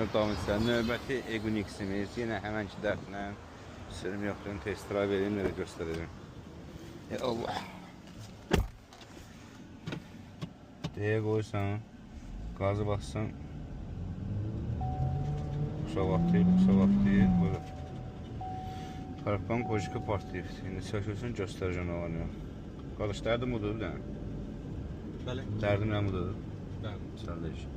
sürmüyor davam etsən. Növbəti Equinix-imiz yenə həmənki dərdlə sürüm yoxdur. Test drive vereyim, nerə göstərirəm. Allah. Deyə qoysan, qazı bassan. Qusavaqlayır, buyur. Parkban qocukı partlayıb. İndi sökülsün, göstərəcəm nə var nə yox. Qardaş, dərdim budur bir dənə. Bəli. Dərdim nə budur? Bəli. Sən də iş.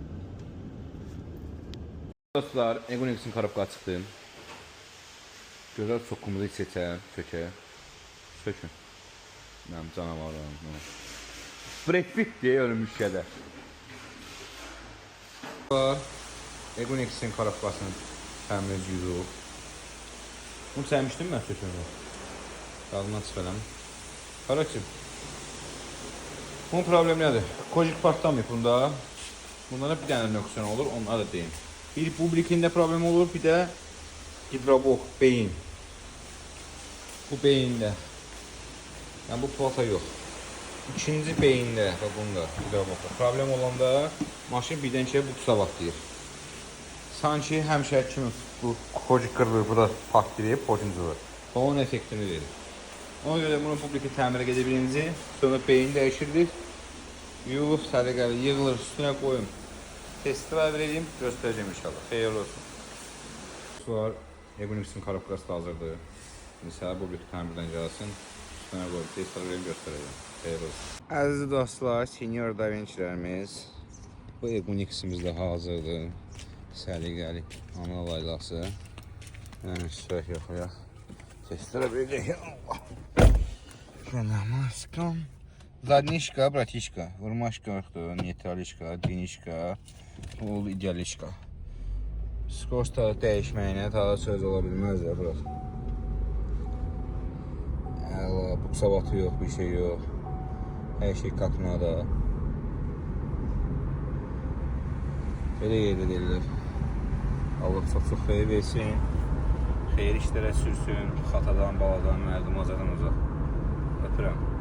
Dostlar, Equinix-in karabqa çıxdı. Gözəl sokkumuzu seçər, sökər. Sökün. Mənim canavarlarım. Brad Pitt deyə ölmüş qədər. Equinix-in karabqasını təmir edirik. Bunu sevmişdim mən sökünü. Dağından çıxaram. Qaracım. Bunun problemi nədir? Kojik partlamayıb bunda. Bunlara bir dənə nöqsan olur, onları da deyim. Bir publikində problem olur, bir də hidrobok, beyin. Bu beyində. Yəni bu plata yox. İkinci beyində, bunda hidrobokda. Problem olanda maşın birdən ikiyə bu qısa vaxtlayır. Sanki həmişə kimi bu kojik qırılır, burada partlayıb, poçuncular. Onun effektini verir. Ona görə bunu publika təmirə gedə birinci, sonra beyni dəyişiririk. Yuyulub, səliqəli, yığılır, üstünə qoyun. Test drive vereyim, göstərəcəm inşallah. Xeyirli olsun. Sular Equinix-in karabqası da hazırdır. İndi səhər publika təmirdən gəlsin. Üstünə qoyub, test drive vereyim, göstərəcəm. Xeyirli olsun. Əziz dostlar, senior davençilərimiz. Bu Equinix-imiz də hazırdır. Səliqəli, ana laylası. Yəni, sürək yoxuyaq. Testlərə verəcək. Maskam. Zadnişka, bratişka. Vurmaşka yoxdur. Neytralişka, dinişka. İdealişka. Skosta dəyişməyinə daha söz ola bilməz ya burası. Allah, bu savatı yox, bir şey yox. Hər şey qatmada. Belə yerdə deyirlər. Allah çox xeyir versin. Xeyir işlərə sürsün. Xatadan, baladan, mərdim azadan uzaq. Öpürəm.